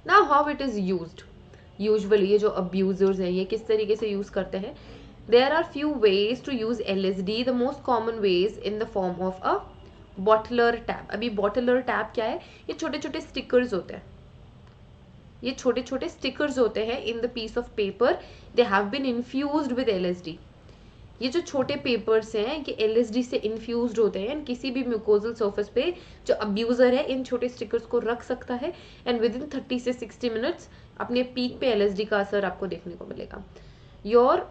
Now how it is used, usually ये जो abusers हैं ये किस तरीके से यूज़ करते हैं. There are few ways to use LSD. The most common ways in the form of a blotter tab. अभी बॉटलर टैब क्या है, ये छोटे छोटे स्टिकर्स होते हैं, ये छोटे छोटे स्टिकर्स होते हैं in the piece of paper. They have been infused with LSD. ये जो छोटे पेपर्स हैं ये LSD से इन्फ्यूज्ड होते हैं. किसी भी म्यूकोजल सर्फेस पे जो अब्यूजर है इन छोटे स्टिकर्स को रख सकता है एंड विद इन 30 से 60 मिनट्स अपने पीक पे LSD का असर आपको देखने को मिलेगा. Your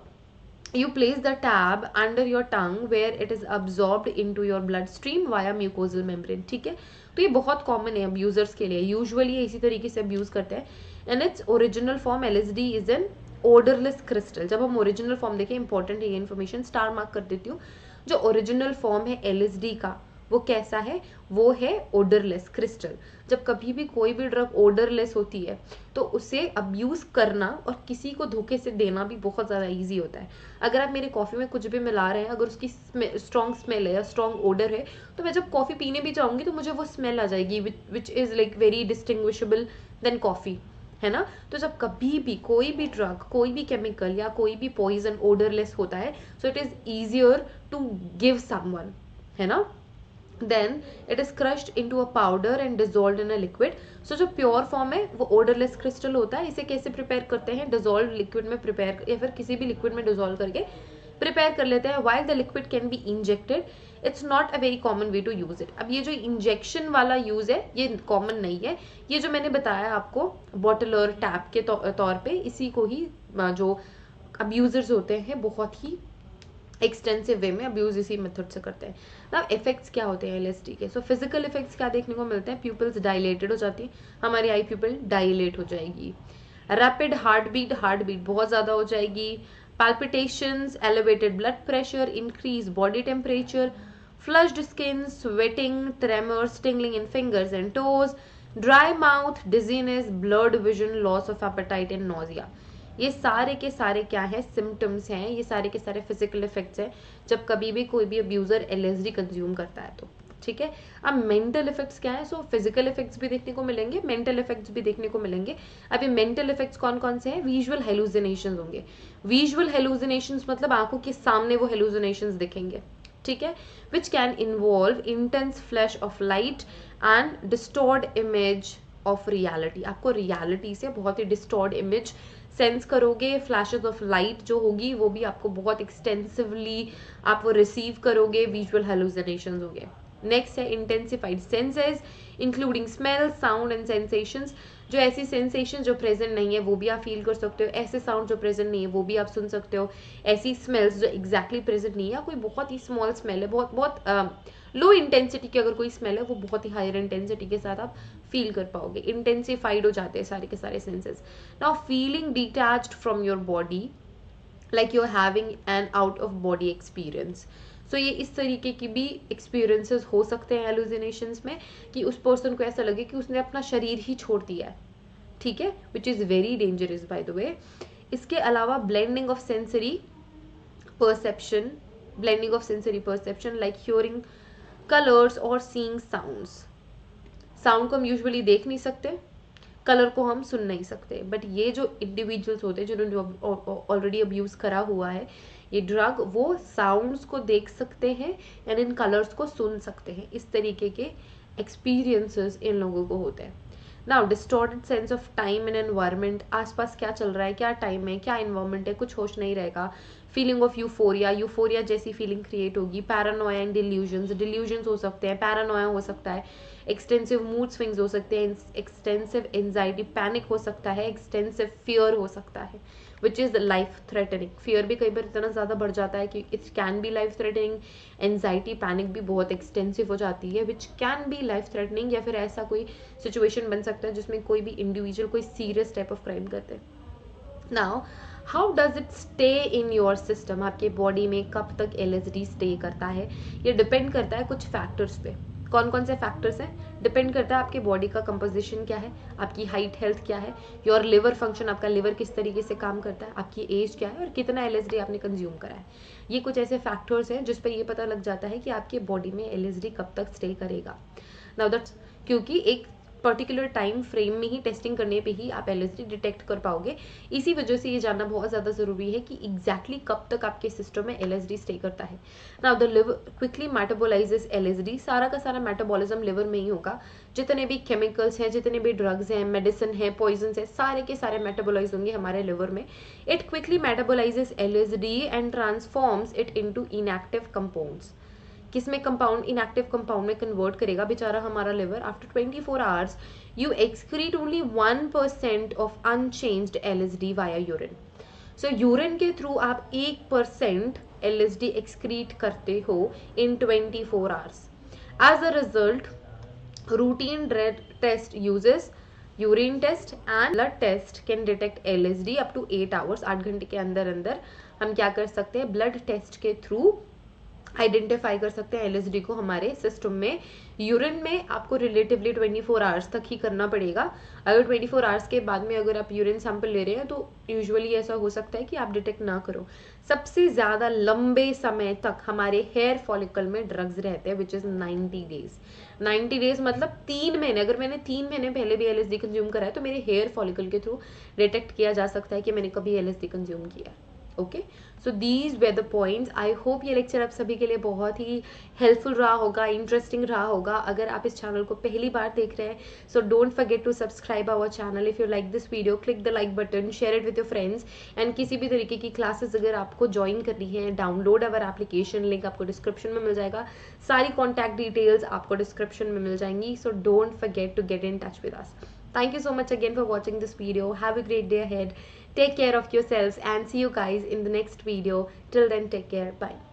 you place the tab under your tongue where it is absorbed into your bloodstream via mucosal membrane. ठीक है, तो ये बहुत कॉमन है अब्यूजर्स के लिए. यूजुअली ये इसी तरीके से अब्यूज करते हैं. And its original form LSD is an odourless crystal. जब हम ओरिजिनल फॉर्म देखें, इंपॉर्टेंट है ये इन्फॉर्मेशन, स्टार मार्क कर देती हूँ. जो ओरिजिनल फॉर्म है LSD का वो कैसा है, वो है ओडरलेस क्रिस्टल. जब कभी भी कोई भी ड्रग ओडरलेस होती है तो उसे अब्यूज करना और किसी को धोखे से देना भी बहुत ज़्यादा ईजी होता है. अगर आप मेरे कॉफ़ी में कुछ भी मिला रहे हैं, अगर उसकी स्ट्रॉन्ग स्मेल है या स्ट्रॉन्ग ओडर है, तो मैं जब कॉफ़ी पीने भी जाऊँगी तो मुझे वो स्मेल आ जाएगी which is like very distinguishable then coffee, है ना. तो जब कभी भी कोई भी ड्रग, कोई भी केमिकल या कोई भी पॉइजन ओडरलेस होता है, so it is easier to give someone, है ना. then it is crushed into a powder and dissolved in a liquid. so जो प्योर फॉर्म है वो ओडरलेस क्रिस्टल होता है. इसे कैसे प्रिपेयर करते हैं, डिजोल्व लिक्विड में प्रिपेयर या फिर किसी भी लिक्विड में डिजोल्व करके प्रिपेयर कर लेते हैं. while the liquid can be injected, it's not a very common way to use it. अब ये जो इंजेक्शन वाला यूज है ये कॉमन नहीं है. ये जो मैंने बताया आपको बॉटल और टैप के तौर पे, इसी को ही जो अब्यूजर्स होते हैं बहुत ही एक्सटेंसिव वे में अब्यूज इसी मेथड से करते हैं. ना इफेक्ट्स क्या होते हैं LSD के. सो फिजिकल इफेक्ट्स क्या देखने को मिलते हैं, प्यूपल्स डायलेटेड हो जाती है, हमारी आई प्यूपल डायलेट हो जाएगी. रैपिड हार्ट बीट बहुत ज़्यादा हो जाएगी. palpitations, elevated blood pressure, increased body temperature, flushed skin, sweating, tremors, tingling in fingers and toes, dry mouth, dizziness, blurred vision, loss of appetite and nausea. ये सारे के सारे क्या है, सिम्टम्स हैं. ये सारे के सारे फिजिकल इफेक्ट्स हैं जब कभी भी कोई भी अब्यूजर LSD कंज्यूम करता है तो. ठीक है, अब मेंटल इफेक्ट्स क्या है. सो फिजिकल इफेक्ट्स भी देखने को मिलेंगे, मेंटल इफेक्ट्स भी देखने को मिलेंगे. अब ये मेंटल इफेक्ट्स कौन कौन से हैं, विजुअल हेलुसिनेशंस होंगे. विजुअल हेलुसिनेशंस मतलब आंखों के सामने वो हेलुसिनेशंस दिखेंगे. ठीक है, which can involve intense flash of light and distorted image of reality. आपको रियलिटी से बहुत ही डिस्टॉर्ड इमेज सेंस करोगे. फ्लैशेस ऑफ लाइट जो होगी वो भी आपको बहुत एक्सटेंसिवली आप वो रिसीव करोगे. विजुअल हेलुसिनेशंस हो गए. नेक्स्ट है intensified senses including smell, sound and sensations. जो ऐसी सेंसेशन जो प्रेजेंट नहीं है वो भी आप फील कर सकते हो. ऐसे साउंड जो प्रेजेंट नहीं है वो भी आप सुन सकते हो. ऐसी स्मेल्स जो एग्जैक्टली प्रेजेंट नहीं है, कोई बहुत ही स्मॉल स्मेल है, बहुत बहुत लो इंटेंसिटी की अगर कोई स्मेल है वो बहुत ही हायर इंटेंसिटी के साथ आप फील कर पाओगे. इंटेंसिफाइड हो जाते हैं सारे के सारे senses. Now feeling detached from your body like you are having an out of body experience. So ये इस तरीके की भी एक्सपीरियंसेस हो सकते हैं हेलुसिनेशंस में कि उस पर्सन को ऐसा लगे कि उसने अपना शरीर ही छोड़ दिया है. ठीक है, which is very dangerous by the way. इसके अलावा blending of sensory perception, like hearing colours और सीइंग साउंड्स. साउंड को हम यूजुअली देख नहीं सकते, कलर को हम सुन नहीं सकते, बट ये जो इंडिविजुअल्स होते हैं जिन्होंने ऑलरेडी अब्यूज करा हुआ है ये ड्रग, वो साउंड्स को देख सकते हैं एंड इन कलर्स को सुन सकते हैं. इस तरीके के एक्सपीरियंसेस इन लोगों को होते हैं. Now distorted sense of time and environment. आसपास क्या चल रहा है, क्या टाइम है, क्या एनवायरनमेंट है, कुछ होश नहीं रहेगा. फीलिंग ऑफ यूफोरिया जैसी फीलिंग क्रिएट होगी. पैरानोया एंड डिल्यूजन्स हो सकते हैं, पैरानोया हो सकता है. एक्सटेंसिव मूड स्विंग्स हो सकते हैं, एक्सटेंसिव एंजाइटी, पैनिक हो सकता है, एक्सटेंसिव फियर हो सकता है which is life threatening. Fear भी कई बार इतना ज़्यादा बढ़ जाता है कि it can be life threatening. Anxiety, panic भी बहुत एक्सटेंसिव हो जाती है which can be life threatening. या फिर ऐसा कोई सिचुएशन बन सकता है जिसमें कोई भी इंडिविजुअल कोई सीरियस टाइप ऑफ क्राइम करते हैं. Now how does it stay in your system. आपके बॉडी में कब तक LSD स्टे करता है, ये डिपेंड करता है कुछ फैक्टर्स पे. कौन कौन से फैक्टर्स हैं, डिपेंड करता है आपके बॉडी का कंपोजिशन क्या है, आपकी हाइट हेल्थ क्या है, योर लिवर फंक्शन, आपका लिवर किस तरीके से काम करता है, आपकी एज क्या है और कितना LSD आपने कंज्यूम करा है. ये कुछ ऐसे फैक्टर्स हैं जिस पे ये पता लग जाता है कि आपके बॉडी में LSD कब तक स्टे करेगा. नाउ दैट्स क्योंकि एक पर्टिकुलर टाइम फ्रेम में ही, टेस्टिंग करने पे ही आप LSD डिटेक्ट कर पाओगे। इसी वजह से ये जानना बहुत ज़्यादा ज़रूरी है कि एग्जैक्टली कब तक आपके सिस्टम में LSD स्टे करता है। Now the liver quickly metabolizes LSD, सारा का सारा मेटाबॉलिज्म लिवर में ही होगा। जितने भी केमिकल्स हैं, जितने भी ड्रग्स हैं, मेडिसिन है, पॉइजन है, सारे के सारे मेटाबोलाइज होंगे हमारे लिवर में। It quickly metabolizes LSD and transforms it into inactive compounds. किसमें कंपाउंड, इनएक्टिव कंपाउंड में कन्वर्ट करेगा बेचारा हमारा liver. After 24 hours you excrete only 1% of unchanged LSD via urine. So urine के थ्रू आप 1% LSD एक्सक्रीट करते हो in 24 hours. As a result routine test uses urine test and blood test can detect LSD up to 8 hours। 8 घंटे के अंदर अंदर हम क्या कर सकते हैं, ब्लड टेस्ट के थ्रू आइडेंटिफाई कर सकते हैं LSD को हमारे सिस्टम में। यूरिन में आपको रिलेटिवली 24 आवर्स तक ही करना पड़ेगा। अगर 24 आवर्स के बाद में अगर आप यूरिन सैंपल ले रहे हैं तो यूजुअली ऐसा हो सकता है कि आप डिटेक्ट ना करो। सबसे ज़्यादा लंबे समय तक हमारे हेयर फॉलिकल में ड्रग्स रहते हैं, विच इज़ 90 डेज। 90 डेज मतलब 3 महीने। अगर मैंने 3 महीने पहले भी LSD कंज्यूम करा है तो मेरे हेयर फॉलिकल के थ्रू डिटेक्ट किया जा सकता है कि मैंने कभी LSD कंज्यूम किया है। Okay, so these way the points. I hope ये लेक्चर आप सभी के लिए बहुत ही हेल्पफुल रहा होगा, इंटरेस्टिंग रहा होगा। अगर आप इस चैनल को पहली बार देख रहे हैं so don't forget to subscribe our channel. If you like this video click the like button, share it with your friends. And किसी भी तरीके की क्लासेस अगर आपको ज्वाइन करनी है, डाउनलोड अवर एप्लीकेशन, लिंक आपको डिस्क्रिप्शन में मिल जाएगा। सारी कॉन्टैक्ट डिटेल्स आपको डिस्क्रिप्शन में मिल जाएंगी। So don't forget to get in touch with us. Thank you so much again for watching this video. Have a great day ahead. Take care of yourselves and see you guys in the next video. Till then, take care. Bye.